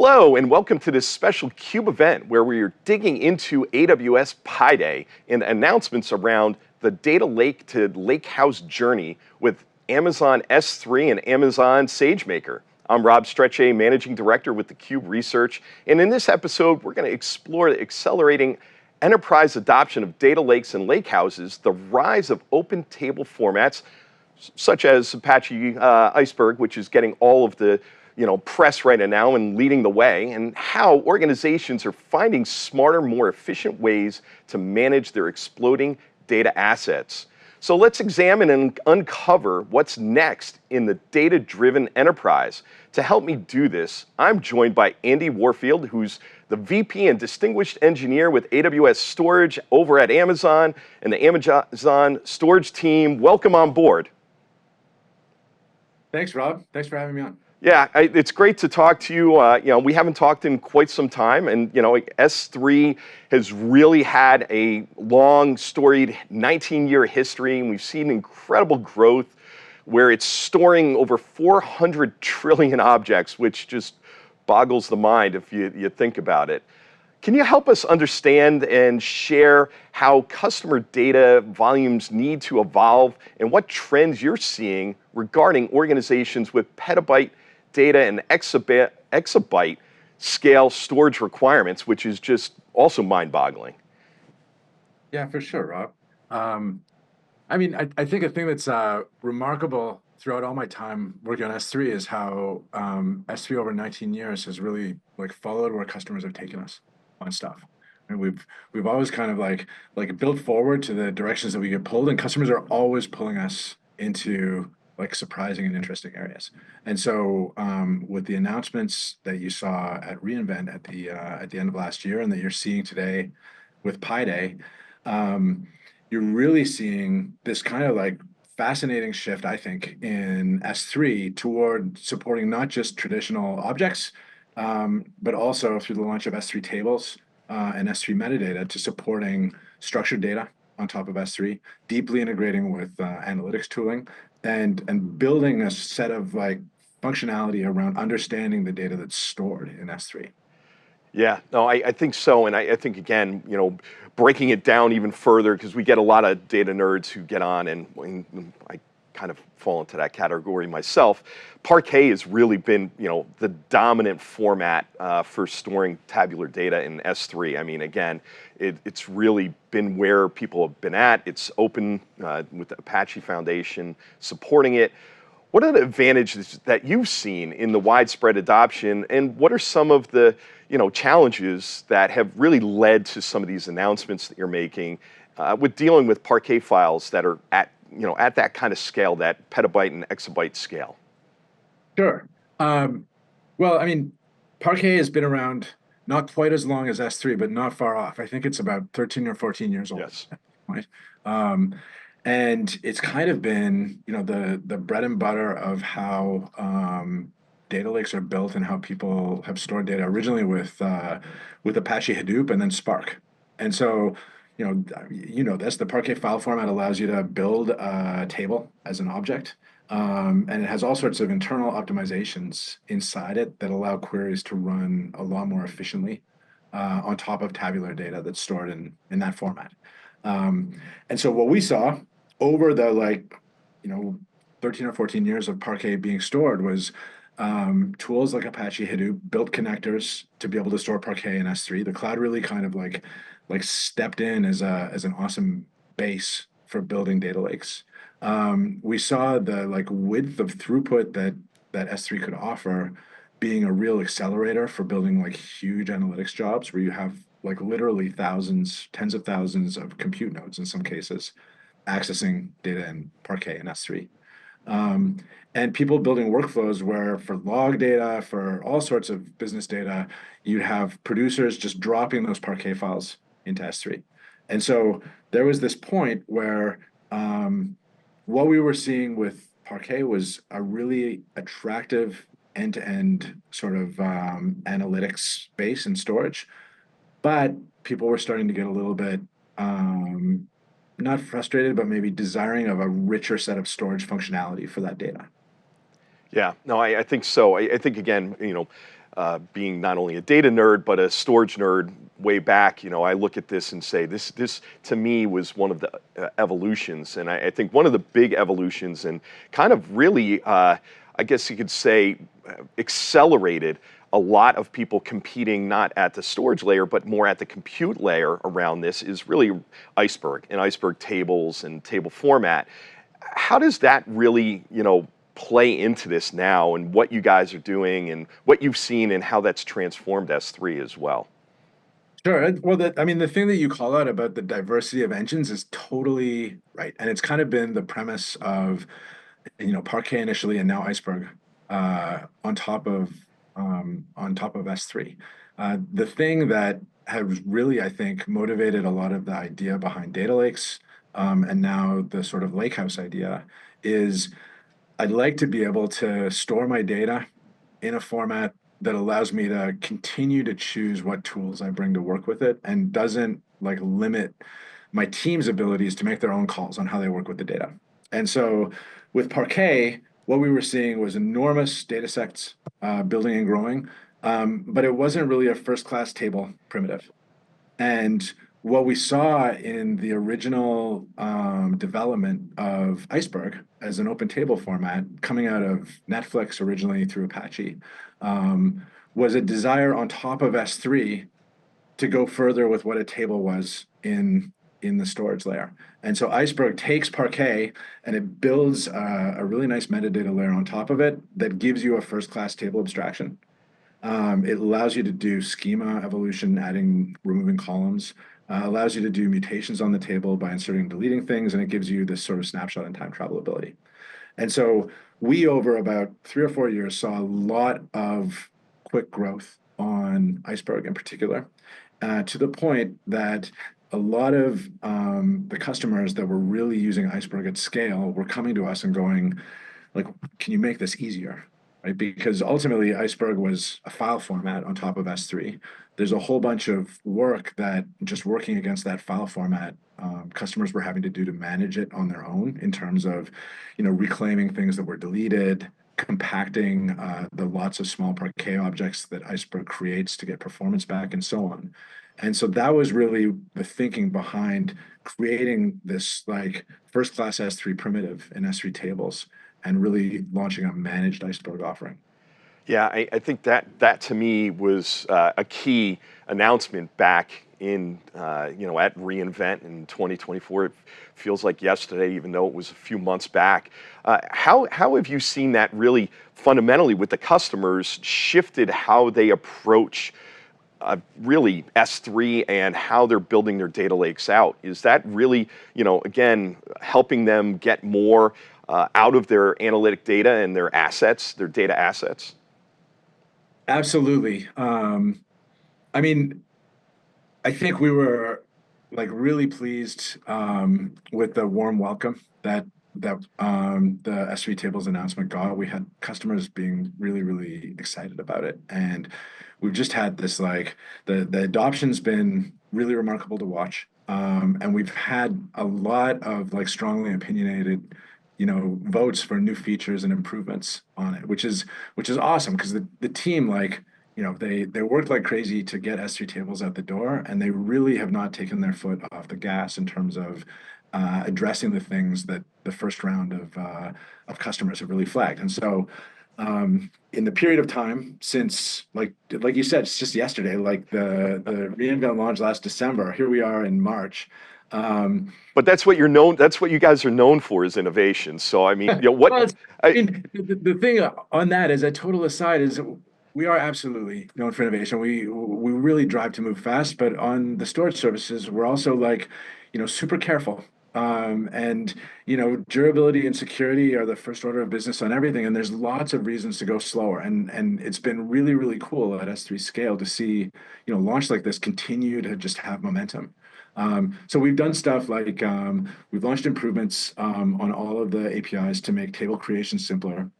Hello, and welcome to this special CUBE event where we are digging into AWS Pi Day and announcements around the data lake to lakehouse journey with Amazon S3 and Amazon SageMaker. I'm Rob Strechay, Managing Director with the CUBE Research, and in this episode, we're going to explore the accelerating enterprise adoption of data lakes and lakehouses, the rise of open table formats, such as Apache Iceberg, which is getting all of the press right now and leading the way, and how organizations are finding smarter, more efficient ways to manage their exploding data assets. So let's examine and uncover what's next in the data-driven enterprise. To help me do this, I'm joined by Andy Warfield, who's the VP and Distinguished Engineer with AWS Storage over at Amazon and the Amazon Storage team. Welcome on board. Thanks, Rob. Thanks for having me on. Yeah, it's great to talk to you. We haven't talked in quite some time, and S3 has really had a long, storied 19-year history, and we've seen incredible growth where it's storing over 400 trillion objects, which just boggles the mind if you think about it. Can you help us understand and share how customer data volumes need to evolve and what trends you're seeing regarding organizations with petabyte data and exabyte scale storage requirements, which is just also mind-boggling? Yeah, for sure, Rob. I think a thing that's remarkable throughout all my time working on S3 is how S3 over 19 years has really followed where customers have taken us on stuff. And we've always kind of like built forward to the directions that we get pulled, and customers are always pulling us into surprising and interesting areas. And so with the announcements that you saw at reInvent at the end of last year and that you're seeing today with Pi Day, you're really seeing this kind of fascinating shift, I think, in S3 toward supporting not just traditional objects, but also through the launch of S3 tables and S3 metadata to supporting structured data on top of S3, deeply integrating with analytics tooling, and building a set of functionality around understanding the data that's stored in S3. Yeah, no, I think so. And I think, again, breaking it down even further, because we get a lot of data nerds who get on, and I kind of fall into that category myself. Parquet has really been, the dominant format for storing tabular data in S3. I mean, again, it's really been where people have been at. It's open with the Apache Foundation supporting it. What are the advantages that you've seen in the widespread adoption, and what are some of the challenges that have really led to some of these announcements that you're making with dealing with Parquet files that are at that kind of scale, that petabyte and exabyte scale? Sure. Parquet has been around not quite as long as S3, but not far off. I think it's about 13 or 14 years old. Yes. Right? And it's kind of been, the bread and butter of how data lakes are built and how people have stored data originally with Apache Hadoop and then Spark. And so, the Parquet file format allows you to build a table as an object. And it has all sorts of internal optimizations inside it that allow queries to run a lot more efficiently on top of tabular data that's stored in that format. And so what we saw over the 13 or 14 years of Parquet being stored was tools like Apache Hadoop built connectors to be able to store Parquet in S3. The cloud really kind of stepped in as an awesome base for building data lakes. We saw the width of throughput that S3 could offer being a real accelerator for building huge analytics jobs where you have literally thousands, tens of thousands of compute nodes in some cases accessing data in Parquet and S3. And people building workflows where for log data, for all sorts of business data, you'd have producers just dropping those Parquet files into S3. And so there was this point where what we were seeing with Parquet was a really attractive end-to-end sort of analytics space and storage, but people were starting to get a little bit not frustrated, but maybe desiring of a richer set of storage functionality for that data. Yeah, no, I think so. I think, again, being not only a data nerd but a storage nerd way back, I look at this and say this to me was one of the evolutions, and I think one of the big evolutions, and kind of really, I guess you could say, accelerated a lot of people competing not at the storage layer but more at the compute layer around this, is really Iceberg and Iceberg tables and table format. How does that really, play into this now, and what you guys are doing and what you've seen and how that's transformed S3 as well? Sure. Well, the thing that you call out about the diversity of engines is totally right, and it's kind of been the premise of, Parquet initially, and now Iceberg, on top of S3. The thing that has really, I think, motivated a lot of the idea behind data lakes, and now the sort of lakehouse idea, is I'd like to be able to store my data in a format that allows me to continue to choose what tools I bring to work with it, and doesn't like limit my team's abilities to make their own calls on how they work with the data. And so with Parquet, what we were seeing was enormous data sets, building and growing, but it wasn't really a first-class table primitive. And what we saw in the original development of Iceberg as an open table format, coming out of Netflix originally through Apache, was a desire on top of S3 to go further with what a table was in the storage layer. And so Iceberg takes Parquet and it builds a really nice metadata layer on top of it that gives you a first-class table abstraction. It allows you to do schema evolution, adding, removing columns, allows you to do mutations on the table by inserting and deleting things, and it gives you this sort of snapshot and time travel ability. And so we, over about 3 or 4 years, saw a lot of quick growth on Iceberg in particular, to the point that a lot of the customers that were really using Iceberg at scale were coming to us and going, like, can you make this easier? Right? Because ultimately, Iceberg was a file format on top of S3. There's a whole bunch of work that just working against that file format, customers were having to do to manage it on their own, in terms of, reclaiming things that were deleted, compacting the lots of small Parquet objects that Iceberg creates to get performance back, and so on. And so that was really the thinking behind creating this like first-class S3 primitive in S3 tables, and really launching a managed Iceberg offering. Yeah, I think that to me was a key announcement back in at reInvent in 2024. It feels like yesterday, even though it was a few months back. How have you seen that really fundamentally with the customers shifted how they approach really S3 and how they're building their data lakes out? Is that really, again, helping them get more out of their analytic data and their assets, their data assets? Absolutely. I mean, I think we were like really pleased with the warm welcome that the S3 tables announcement got. We had customers being really, really excited about it, and we've just had this like the adoption's been really remarkable to watch. And we've had a lot of like strongly opinionated, votes for new features and improvements on it, which is awesome, because the team, like, they worked like crazy to get S3 tables out the door, and they really have not taken their foot off the gas in terms of addressing the things that the first round of customers have really flagged. And so in the period of time since, like you said, it's just yesterday, like the reInvent launch last December, here we are in March. But that's what you're known. That's what you guys are known for, is innovation. So I mean, what? Well, I mean, the thing on that, as a total aside, is we are absolutely known for innovation. We really drive to move fast, but on the storage services, we're also like, super careful. And durability and security are the first order of business on everything, and there's lots of reasons to go slower. And it's been really, really cool at S3 scale to see, launch like this continue to just have momentum. So we've done stuff like we've launched improvements on all of the APIs to make table creation simpler,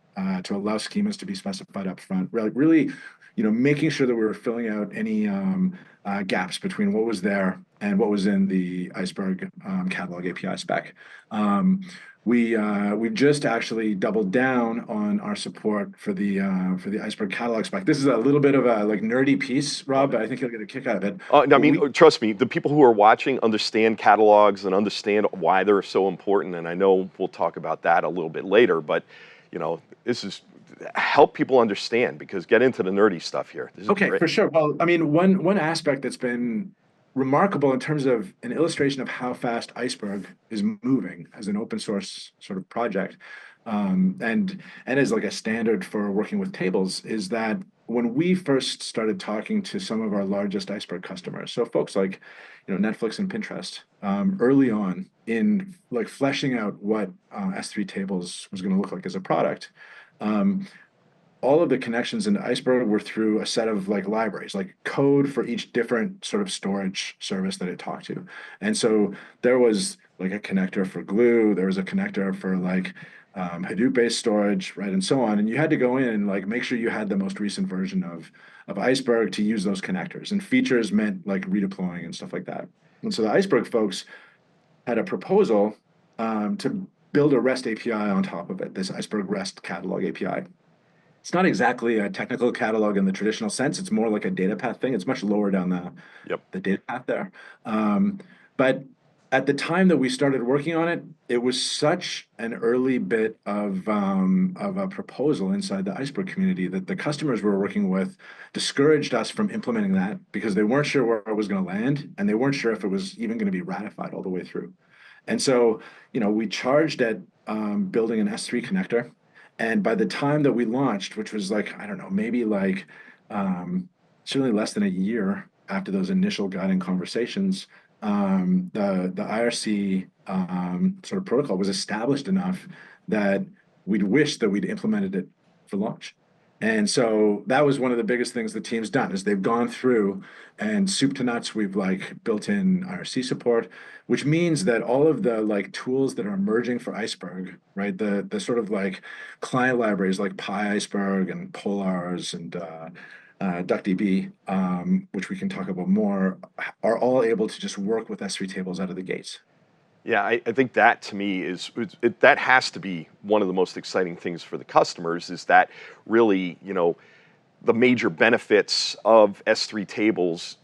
to allow schemas to be specified up front. Really, making sure that we were filling out any gaps between what was there and what was in the Iceberg catalog API spec. we've just actually doubled down on our support for the Iceberg catalog spec. This is a little bit of a like nerdy piece, Rob, Okay. but I think you'll get a kick out of it. I But mean, we trust me, the people who are watching understand catalogs and understand why they're so important. And I know we'll talk about that a little bit later, but this is help people understand because get into the nerdy stuff here. This is Okay, great. for sure. Well, I mean, one aspect that's been remarkable in terms of an illustration of how fast Iceberg is moving as an open source sort of project, and as like a standard for working with tables, is that when we first started talking to some of our largest Iceberg customers, so folks like, Netflix and Pinterest, early on in like fleshing out what S3 tables was going to look like as a product. Um, all of the connections into Iceberg were through a set of like libraries, like code for each different sort of storage service that it talked to. And so there was like a connector for Glue, there was a connector for like Hadoop-based storage, right, and so on. And you had to go in and like make sure you had the most recent version of Iceberg to use those connectors. And features meant like redeploying and stuff like that. And so the Iceberg folks had a proposal to build a REST API on top of it, this Iceberg REST catalog API. It's not exactly a technical catalog in the traditional sense. It's more like a data path thing. It's much lower down Yep. the data path there. But at the time that we started working on it, it was such an early bit of a proposal inside the Iceberg community that the customers we were working with discouraged us from implementing that because they weren't sure where it was going to land and they weren't sure if it was even going to be ratified all the way through. And so, we charged at building an S3 connector. And by the time that we launched, which was like, I don't know, maybe like certainly less than a year after those initial guiding conversations, the IRC sort of protocol was established enough that we'd wish that we'd implemented it for launch. And so that was one of the biggest things the team's done is they've gone through and soup to nuts, we've like built in IRC support, which means that all of the like tools that are emerging for Iceberg, right? The sort of like client libraries like PyIceberg and Polars and DuckDB, which we can talk about more, are all able to just work with S3 tables out of the gates. Yeah, I think that to me that has to be one of the most exciting things for the customers is that really, the major benefits of S3 tables,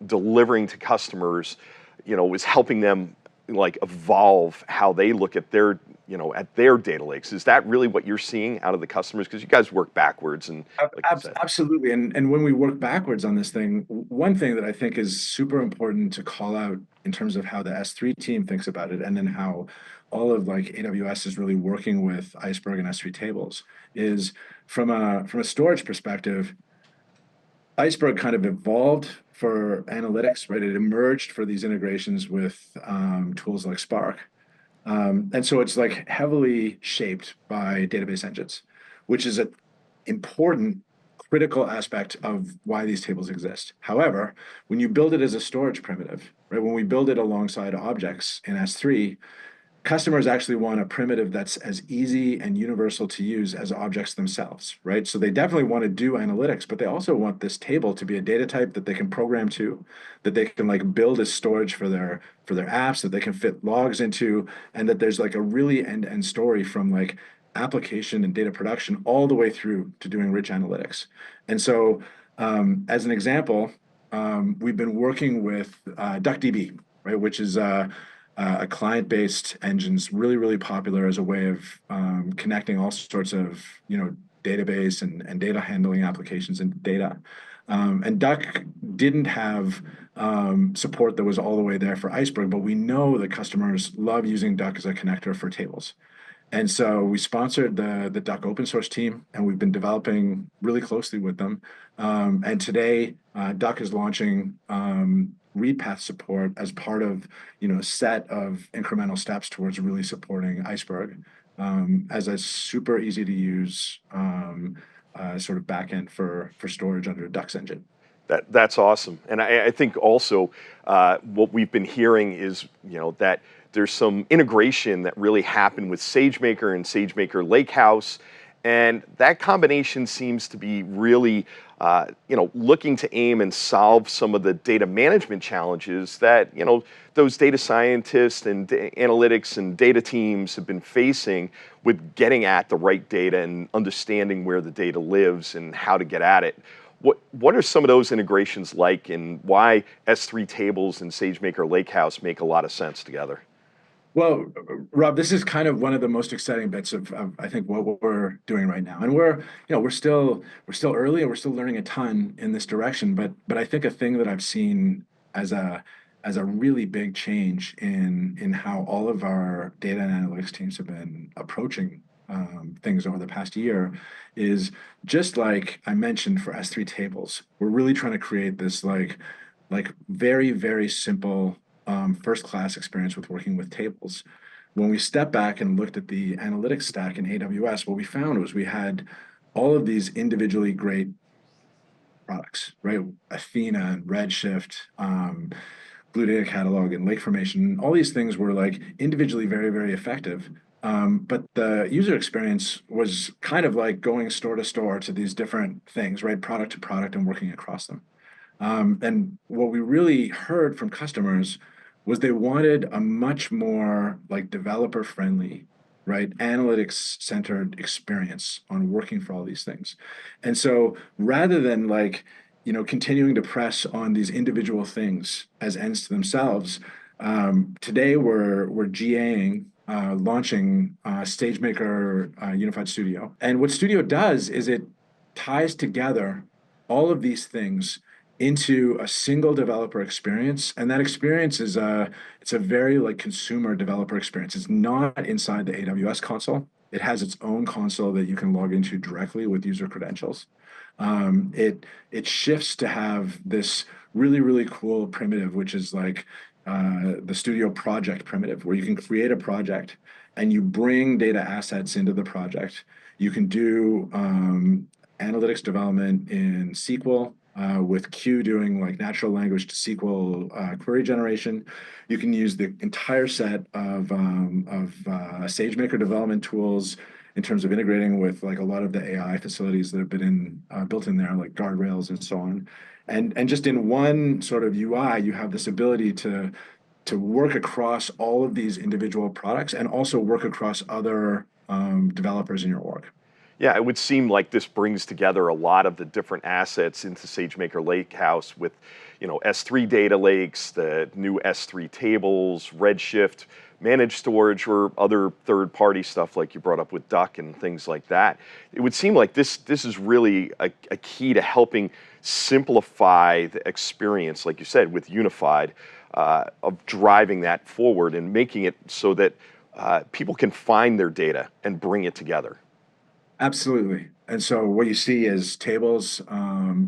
delivering to customers, is helping them like evolve how they look at their data lakes. Is that really what you're seeing out of the customers? Because you guys work backwards and like you said. Absolutely. And when we work backwards on this thing, one thing that I think is super important to call out in terms of how the S3 team thinks about it, and then how all of like AWS is really working with Iceberg and S3 tables, is from a storage perspective, Iceberg kind of evolved for analytics, right? It emerged for these integrations with tools like Spark. And so it's like heavily shaped by database engines, which is an important critical aspect of why these tables exist. However, when you build it as a storage primitive, right, when we build it alongside objects in S3, customers actually want a primitive that's as easy and universal to use as objects themselves, right? So they definitely want to do analytics, but they also want this table to be a data type that they can program to, that they can like build as storage for their apps, that they can fit logs into, and that there's like a really end-to-end story from like application and data production all the way through to doing rich analytics. And so, as an example, we've been working with DuckDB, right, which is a client-based engine's really, really popular as a way of connecting all sorts of, database and data handling applications and data. And Duck didn't have support that was all the way there for Iceberg, but we know that customers love using Duck as a connector for tables. And so we sponsored the Duck open source team, and we've been developing really closely with them. And today, Duck is launching read path support as part of a set of incremental steps towards really supporting Iceberg as a super easy to use sort of backend for storage under Duck's engine. That's awesome. And I think also what we've been hearing is, that there's some integration that really happened with SageMaker and SageMaker Lakehouse. And that combination seems to be really looking to aim and solve some of the data management challenges that, those data scientists and analytics and data teams have been facing with getting at the right data and understanding where the data lives and how to get at it. What are some of those integrations like, and why S3 tables and SageMaker Lakehouse make a lot of sense together? Well, Rob, this is kind of one of the most exciting bits of I think what we're doing right now, and we're still early and we're still learning a ton in this direction. But I think a thing that I've seen as a really big change in how all of our data and analytics teams have been approaching things over the past year is just like I mentioned for S3 tables. We're really trying to create this like very, very simple first class experience with working with tables. When we stepped back and looked at the analytics stack in AWS, what we found was we had all of these individually great products, right? Athena and Redshift, Blue Data Catalog and Lake Formation, all these things were like individually very, very effective. But the user experience was kind of like going store to store to these different things, right? Product to product and working across them. And what we really heard from customers was they wanted a much more like developer friendly, right? Analytics centered experience on working for all these things. And so rather than continuing to press on these individual things as ends to themselves, today we're GAing, launching SageMaker Unified Studio. And what Studio does is it ties together all of these things into a single developer experience, and that experience is it's a very like consumer developer experience. It's not inside the AWS console. It has its own console that you can log into directly with user credentials. It shifts to have this really, really cool primitive, which is like the Studio project primitive, where you can create a project and you bring data assets into the project. You can do analytics development in SQL, with Q doing like natural language to SQL query generation. You can use the entire set of SageMaker development tools in terms of integrating with like a lot of the AI facilities that have been built in there, like guardrails and so on. And just in one sort of UI, you have this ability to work across all of these individual products and also work across other developers in your org. Yeah, it would seem like this brings together a lot of the different assets into SageMaker Lakehouse with, S3 data lakes, the new S3 tables, Redshift, managed storage, or other third-party stuff like you brought up with Duck and things like that. It would seem like this is really a key to helping simplify the experience, like you said, with Unified, of driving that forward and making it so that people can find their data and bring it together. Absolutely. And so what you see is tables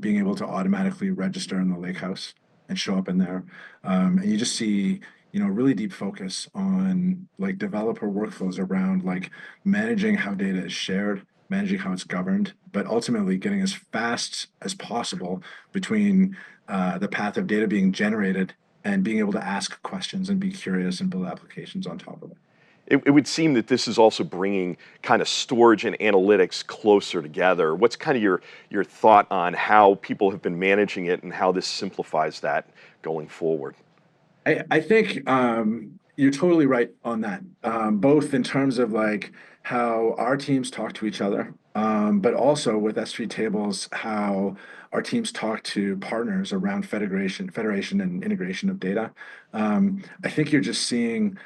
being able to automatically register in the lakehouse and show up in there. And you just see, really deep focus on like developer workflows around like managing how data is shared, managing how it's governed, but ultimately getting as fast as possible between the path of data being generated and being able to ask questions and be curious and build applications on top of it. It would seem that this is also bringing kind of storage and analytics closer together. What's kind of your thought on how people have been managing it and how this simplifies that going forward? I think you're totally right on that, both in terms of like how our teams talk to each other, but also with S3 tables, how our teams talk to partners around federation and integration of data. I think you're just seeing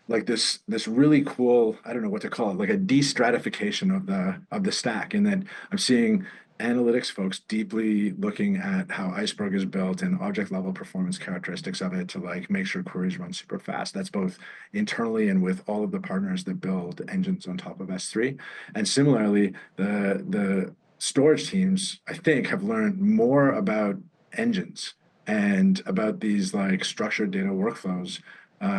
like this really cool, I don't know what to call it, like a de-stratification of the stack. And then I'm seeing analytics folks deeply looking at how Iceberg is built and object level performance characteristics of it to like make sure queries run super fast. That's both internally and with all of the partners that build engines on top of S3. And similarly, the storage teams, I think, have learned more about engines and about these like structured data workflows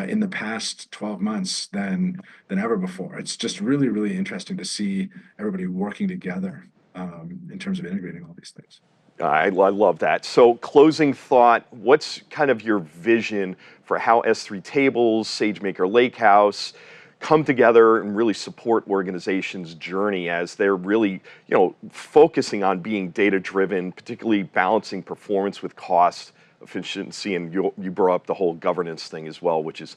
in the past 12 months than ever before. It's just really, really interesting to see everybody working together in terms of integrating all these things. I love that. So, closing thought, what's kind of your vision for how S3 tables, SageMaker Lakehouse come together and really support organizations' journey as they're really, focusing on being data-driven, particularly balancing performance with cost, efficiency, and you brought up the whole governance thing as well, which is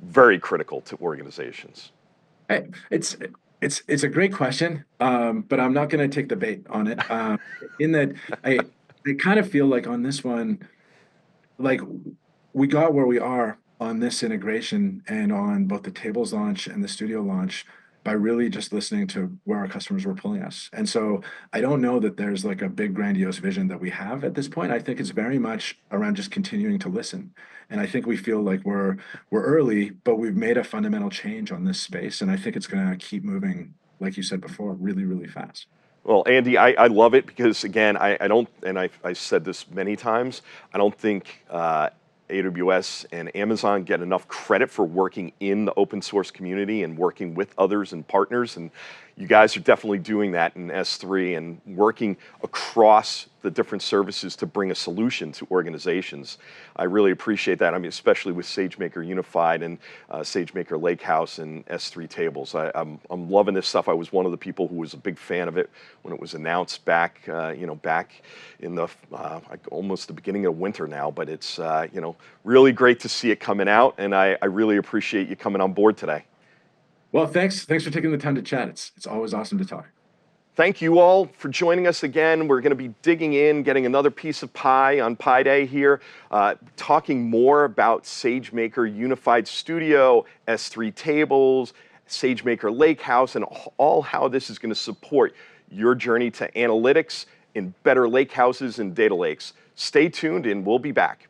very critical to organizations. Hey, it's a great question, but I'm not going to take the bait on it. In that, I kind of feel like on this one, like we got where we are on this integration and on both the tables launch and the studio launch by really just listening to where our customers were pulling us. And so I don't know that there's like a big grandiose vision that we have at this point. I think it's very much around just continuing to listen. And I think we feel like we're early, but we've made a fundamental change on this space. And I think it's going to keep moving, like you said before, really, really fast. Well, Andy, I love it because, again, I don't, and I said this many times, I don't think AWS and Amazon get enough credit for working in the open source community and working with others and partners. And you guys are definitely doing that in S3 and working across the different services to bring a solution to organizations. I really appreciate that. I mean, especially with SageMaker Unified and SageMaker Lakehouse and S3 tables. I'm loving this stuff. I was one of the people who was a big fan of it when it was announced back, back in the almost the beginning of winter now. But it's really great to see it coming out, and I really appreciate you coming on board today. Well, thanks for taking the time to chat. It's always awesome to talk. Thank you all for joining us again. We're going to be digging in, getting another piece of pie on Pi Day here, talking more about SageMaker Unified Studio, S3 tables, SageMaker Lakehouse, and all how this is going to support your journey to analytics in better lakehouses and data lakes. Stay tuned, and we'll be back.